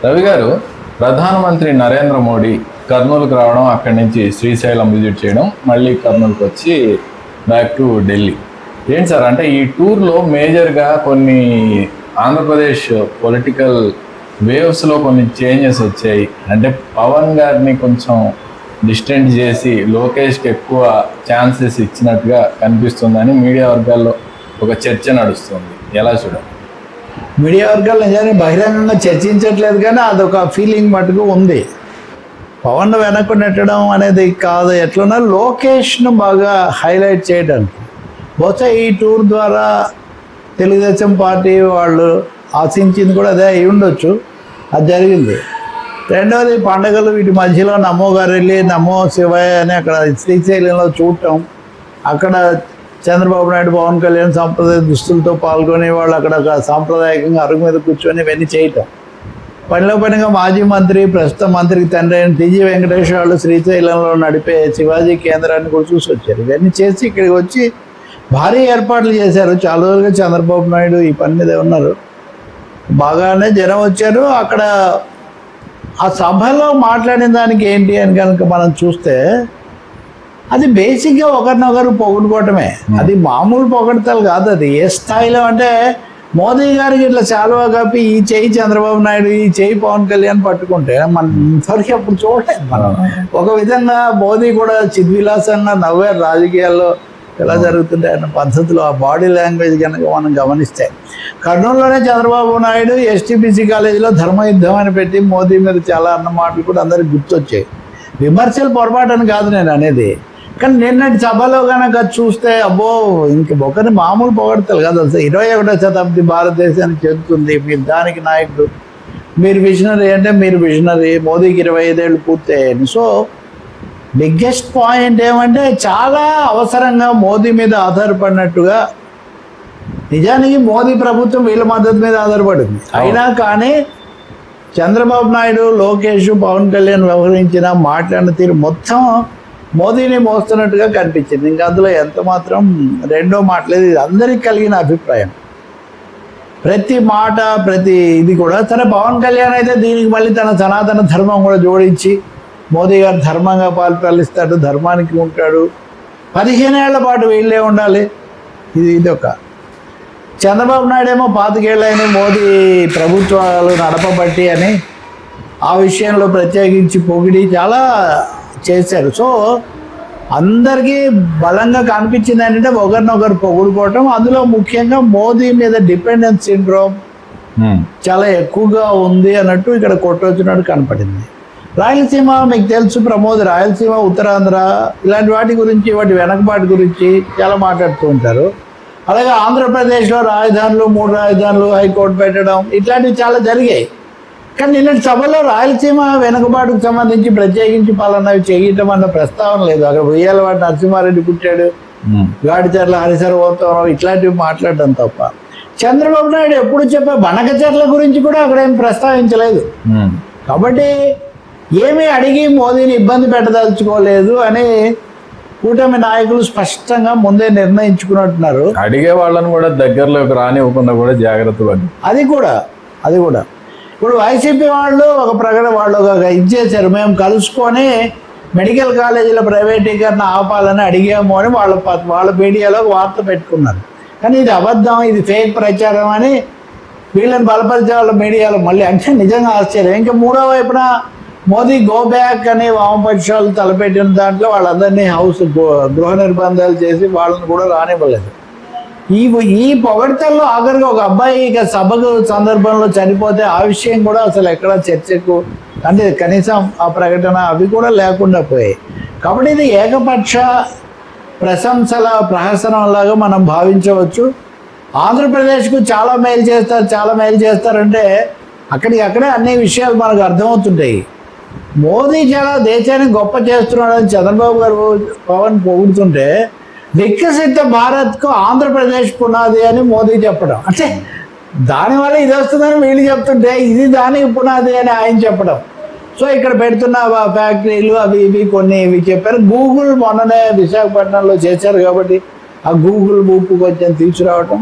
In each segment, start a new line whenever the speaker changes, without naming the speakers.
రవి గారు, ప్రధానమంత్రి నరేంద్ర మోడీ కర్నూలుకు రావడం, అక్కడి నుంచి శ్రీశైలం విజిట్ చేయడం, మళ్ళీ కర్నూలుకి వచ్చి బ్యాక్ టు ఢిల్లీ. ఏంటి సార్ అంటే ఈ టూర్లో మేజర్గా కొన్ని ఆంధ్రప్రదేశ్ పొలిటికల్ వేవ్స్లో కొన్ని చేంజెస్ వచ్చాయి. అంటే పవన్ గారిని కొంచెం డిస్టెంట్ చేసి లోకేష్కి ఎక్కువ ఛాన్సెస్ ఇచ్చినట్టుగా కనిపిస్తుందని మీడియా వర్గాల్లో ఒక చర్చ నడుస్తుంది. ఎలా చూడాలి?
మీడియా వర్గాలు నిజాన్ని బహిరంగంగా చర్చించట్లేదు, కానీ అదొక ఫీలింగ్ మటుకు ఉంది. పవన్ వెనక్కు నెట్టడం అనేది కాదు, ఎట్లన్నా లోకేష్ను బాగా హైలైట్ చేయడానికి. బహుశా ఈ టూర్ ద్వారా తెలుగుదేశం పార్టీ వాళ్ళు ఆశించింది కూడా అదే అయి ఉండొచ్చు, అది జరిగింది. రెండవది, పండగలు వీటి మధ్యలో నమో గారు వెళ్ళి నమో శివాయ అని అక్కడ శ్రీశైలంలో చూడటం, అక్కడ చంద్రబాబు నాయుడు, పవన్ కళ్యాణ్ సాంప్రదాయ దుస్తులతో పాల్గొని వాళ్ళు అక్కడ సాంప్రదాయకంగా అరుగు మీద కూర్చొని ఇవన్నీ చేయటం. పనిలో పనిగా మాజీ మంత్రి, ప్రస్తుత మంత్రికి తండ్రి అయిన టీజీ వెంకటేశ్వర వాళ్ళు శ్రీశైలంలో నడిపే శివాజీ కేంద్రాన్ని కూడా చూసి వచ్చారు. ఇవన్నీ చేసి ఇక్కడికి వచ్చి భారీ ఏర్పాట్లు చేశారు. చాలా రోజులుగా చంద్రబాబు నాయుడు ఈ పని మీద ఉన్నారు. బాగానే జనం వచ్చారు. అక్కడ ఆ సభలో మాట్లాడిన దానికి ఏంటి అని కనుక మనం చూస్తే అది బేసిక్గా ఒకరినొకరు పొగుడుకోవటమే. అది మామూలు పొగడతలు కాదు. అది ఏ స్థాయిలో అంటే మోదీ గారికి ఇట్లా శాలువా కప్పి ఈ చేయి చంద్రబాబు నాయుడు, ఈ చేయి పవన్ కళ్యాణ్ పట్టుకుంటే మనం ఇంతవరకు అప్పుడు చూడలేదు మనం. ఒక విధంగా మోదీ కూడా చిద్విలాసంగా నవ్వారు. రాజకీయాల్లో ఎలా జరుగుతుంటాయి అన్న పద్ధతిలో ఆ బాడీ లాంగ్వేజ్ కనుక మనం గమనిస్తే. కర్నూలులోనే చంద్రబాబు నాయుడు ఎస్టీపీసీ కాలేజీలో ధర్మయుద్ధం అని పెట్టి మోదీ మీద చాలా అన్న మాటలు కూడా అందరికి గుర్తొచ్చాయి. విమర్శలు పొరపాటు కాదు నేను అనేది, కానీ నిన్నటి సభలో కనుక చూస్తే అబ్బో ఇంక ఒకరిని మామూలు పొగడతలు కాదు. అసలు 21వ శతాబ్ది భారతదేశానికి చెందుతుంది, మీరు దానికి నాయకుడు, మీరు విజనరీ అంటే మీరు విజనరీ, మోదీకి 25 ఏళ్ళు పూర్తయ్యాయి. సో బిగ్గెస్ట్ పాయింట్ ఏమంటే చాలా అవసరంగా మోదీ మీద ఆధారపడినట్టుగా, నిజానికి మోదీ ప్రభుత్వం వీళ్ళ మద్దతు మీద ఆధారపడింది. అయినా కానీ చంద్రబాబు నాయుడు, లోకేష్, పవన్ కళ్యాణ్ వ్యవహరించిన మాట్లాడిన తీరు మొత్తం మోదీని మోస్తున్నట్టుగా కనిపించింది. ఇంకా అందులో ఎంత మాత్రం రెండో మాటలేదు. ఇది అందరికీ కలిగిన అభిప్రాయం. ప్రతి మాట, ప్రతి ఇది కూడా సరే. పవన్ కళ్యాణ్ అయితే దీనికి మళ్ళీ తన సనాతన ధర్మం కూడా జోడించి, మోదీ గారు ధర్మంగా పాలిస్తాడు, ధర్మానికి ఉంటాడు, 15 ఏళ్ల పాటు వీళ్ళే ఉండాలి, ఇదొక. చంద్రబాబు నాయుడు ఏమో 25 ఏళ్ళైన మోదీ ప్రభుత్వాలు నడపబట్టి అని ఆ విషయంలో ప్రత్యేకించి పొగిడి చాలా చేశారు. సో అందరికీ బలంగా కనిపించింది ఏంటంటే ఒకరినొకరు పొగుడుకోవటం. అందులో ముఖ్యంగా మోదీ మీద డిపెండెన్స్ సిండ్రోమ్ చాలా ఎక్కువగా ఉంది అన్నట్టు ఇక్కడ కొట్టొచ్చినట్టు కనపడింది. రాయలసీమ మీకు తెలుసు, ప్రమోద్, రాయలసీమ, ఉత్తరాంధ్ర ఇలాంటి వాటి గురించి, వాటి వెనకబాటు గురించి చాలా మాట్లాడుతూ ఉంటారు. అలాగే ఆంధ్రప్రదేశ్లో రాజధానులు, 3 రాజధానులు, హైకోర్టు పెట్టడం ఇట్లాంటివి చాలా జరిగాయి. కానీ నిన్నటి సభలో రాయలసీమ వెనుకబాటుకు సంబంధించి ప్రత్యేకించి పాలనవి చేయటం అన్న ప్రస్తావన లేదు. అక్కడ ఉయ్యాలవాడి నరసింహారెడ్డి పుట్టాడు, గాడిచర్ల హరిసర్వోత్తమరావు ఇట్లాంటివి మాట్లాడడం తప్ప చంద్రబాబు నాయుడు ఎప్పుడు చెప్పే బనకచర్ల గురించి కూడా అక్కడ ఏం ప్రస్తావించలేదు. కాబట్టి ఏమీ అడిగి మోదీని ఇబ్బంది పెట్టదలుచుకోలేదు అని కూటమి నాయకులు స్పష్టంగా ముందే నిర్ణయించుకున్నట్టున్నారు.
అడిగే వాళ్ళని కూడా దగ్గరలోకి రానివ్వకుండా కూడా జాగ్రత్త పడి అది కూడా
ఇప్పుడు వైసీపీ వాళ్ళు ఒక ప్రకటన, వాళ్ళు ఒక ఇచ్చేసారు, మేము కలుసుకొని మెడికల్ కాలేజీల ప్రైవేటీకరణ ఆపాలని అడిగాము అని వాళ్ళ మీడియాలో వార్త పెట్టుకున్నారు. కానీ ఇది అబద్ధం, ఇది ఫేక్ ప్రచారం అని వీళ్ళని బలపరిచే వాళ్ళ మీడియాలో మళ్ళీ. అంటే నిజంగా ఆశ్చర్యం. ఇంకా మూడో వైపున మోదీ గో బ్యాక్ అని వామపక్షాలు తలపెట్టిన దాంట్లో వాళ్ళందరినీ గృహ నిర్బంధాలు చేసి వాళ్ళని కూడా రానివ్వలేదు. ఈ పొగడ్తల్లో ఆఖరిగా ఒక అబ్బాయి ఇక సభకు సందర్భంలో చనిపోతే ఆ విషయం కూడా అసలు ఎక్కడ చర్చకు, అంటే కనీసం ఆ ప్రకటన అవి కూడా లేకుండా పోయాయి. కాబట్టి ఇది ఏకపక్ష ప్రశంసల ప్రహసనంలాగా మనం భావించవచ్చు. ఆంధ్రప్రదేశ్కు చాలా మేలు చేస్తారంటే అక్కడే అన్ని విషయాలు మనకు అర్థమవుతుంటాయి. మోదీ చాలా దేశానికి గొప్ప చేస్తున్నాడని చంద్రబాబు గారు, పవన్ పొగుడుతుంటే వికసిత భారత్కు ఆంధ్రప్రదేశ్ పునాది అని మోదీ చెప్పడం, అంటే దానివల్ల ఇది వస్తుందని వీళ్ళు చెప్తుంటే ఇది దానికి పునాది అని ఆయన చెప్పడం. సో ఇక్కడ పెడుతున్న ఫ్యాక్టరీలు అవి ఇవి కొన్ని ఇవి చెప్పారు. గూగుల్ మొన్ననే విశాఖపట్నంలో చేశారు కాబట్టి ఆ గూగుల్ ఊపు కొంచెం తీసుకురావటం.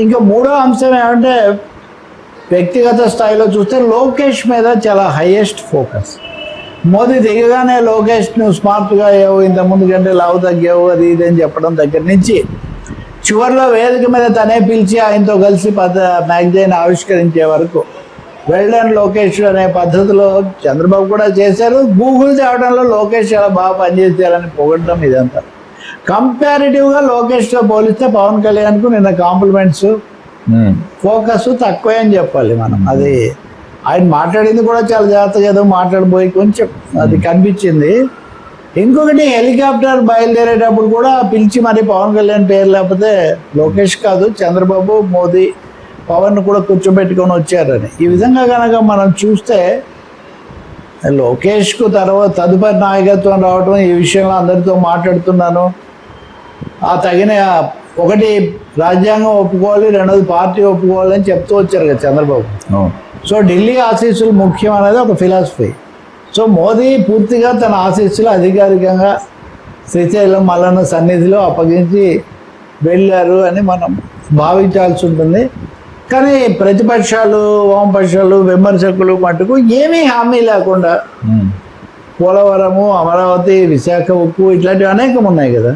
ఇంకా మూడో అంశం ఏమంటే వ్యక్తిగత స్థాయిలో చూస్తే లోకేష్ మీద చాలా హైయెస్ట్ ఫోకస్. మోదీ దిగగానే లోకేష్ నువ్వు స్మార్ట్గా అయ్యావు, ఇంతకుముందు కంటే లావు తగ్గావు, అది ఇది అని చెప్పడం దగ్గర నుంచి చివరిలో వేదిక మీద తనే పిలిచి ఆయనతో కలిసి మ్యాగజైన్ ఆవిష్కరించే వరకు వెల్ డన్ లోకేష్ అనే పద్ధతిలో చంద్రబాబు కూడా చేశారు. గూగుల్ తేవడంలో లోకేష్ చాలా బాగా పనిచేశారని పొగడడం ఇదంతా. కంపారిటివ్గా లోకేష్తో పోలిస్తే పవన్ కళ్యాణ్కు నిన్న కాంప్లిమెంట్స్, ఫోకస్ తక్కువే అని చెప్పాలి మనం. అది ఆయన మాట్లాడింది కూడా చాలా జాగ్రత్తగా ఏదో మాట్లాడిపోయి కొంచెం అది కనిపించింది. ఇంకొకటి హెలికాప్టర్ బయలుదేరేటప్పుడు కూడా పిలిచి మరి పవన్ కళ్యాణ్ పేరు లేకపోతే లోకేష్ కాదు చంద్రబాబు, మోదీ, పవన్ కూడా కూర్చోబెట్టుకొని వచ్చారని. ఈ విధంగా కనుక మనం చూస్తే లోకేష్కు తదుపరి నాయకత్వం రావడం, ఈ విషయంలో అందరితో మాట్లాడుతున్నాను, ఆ తగిన ఒకటి రాజ్యాంగం ఒప్పుకోవాలి, రెండోది పార్టీ ఒప్పుకోవాలి అని చెప్తూ వచ్చారు కదా చంద్రబాబు. సో ఢిల్లీ ఆశీస్సులు ముఖ్యం అనేది ఒక ఫిలాసఫీ. సో మోదీ పూర్తిగా తన ఆశీస్సులు అధికారికంగా శ్రీశైలం మల్లన్న సన్నిధిలో అప్పగించి వెళ్ళారు అని మనం భావించాల్సి ఉంటుంది. కానీ ప్రతిపక్షాలు, వామపక్షాలు, విమర్శకులు మటుకు ఏమీ హామీ లేకుండా పోలవరము, అమరావతి, విశాఖ ఉక్కు ఇట్లాంటివి అనేకం ఉన్నాయి కదా,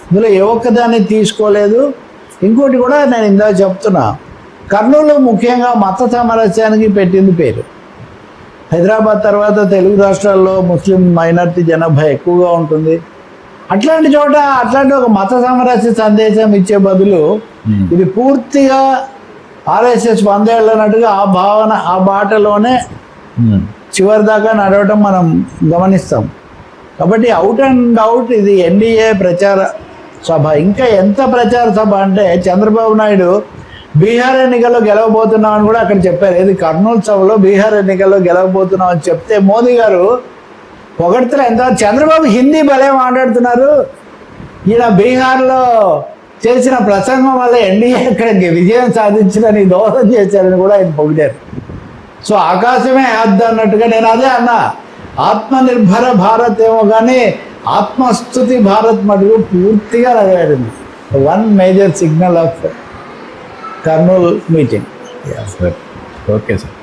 ఇందులో ఏ ఒక్కదాన్ని తీసుకోలేదు. ఇంకోటి కూడా నేను ఇందాక చెప్తున్నా, కర్నూలు ముఖ్యంగా మత సామరస్యానికి పెట్టింది పేరు. హైదరాబాద్ తర్వాత తెలుగు రాష్ట్రాల్లో ముస్లిం మైనారిటీ జనాభా ఎక్కువగా ఉంటుంది. అట్లాంటి చోట అట్లాంటి ఒక మత సామరస్య సందేశం ఇచ్చే బదులు ఇది పూర్తిగా ఆర్ఎస్ఎస్ 100 ఏళ్ళు అన్నట్టుగా ఆ భావన, ఆ బాటలోనే చివరి దాకా నడవటం మనం గమనిస్తాం. కాబట్టి అవుట్ అండ్ అవుట్ ఇది ఎన్డీఏ ప్రచార సభ. ఇంకా ఎంత ప్రచార సభ అంటే చంద్రబాబు నాయుడు బీహార్ ఎన్నికల్లో గెలవబోతున్నాం అని కూడా అక్కడ చెప్పారు. ఏది కర్నూలు సభలో బీహార్ ఎన్నికల్లో గెలవబోతున్నాం అని చెప్తే మోదీ గారు పొగడ్తలు ఎంత, చంద్రబాబు హిందీ భలే మాట్లాడుతున్నారు, ఈయన బీహార్లో చేసిన ప్రసంగం వల్ల ఎన్డీఏ అక్కడికి విజయం సాధించడానికి దోహదం చేశారని కూడా ఆయన పొగిడారు. సో ఆకాశమే హద్దు అన్నట్టుగా నేను అదే అన్నా, ఆత్మనిర్భర భారత్ ఏమో కానీ ఆత్మస్తుతి భారత్ మటుకు పూర్తిగా నెరవేరింది. One major signal off Kurnool meeting.
Okay sir.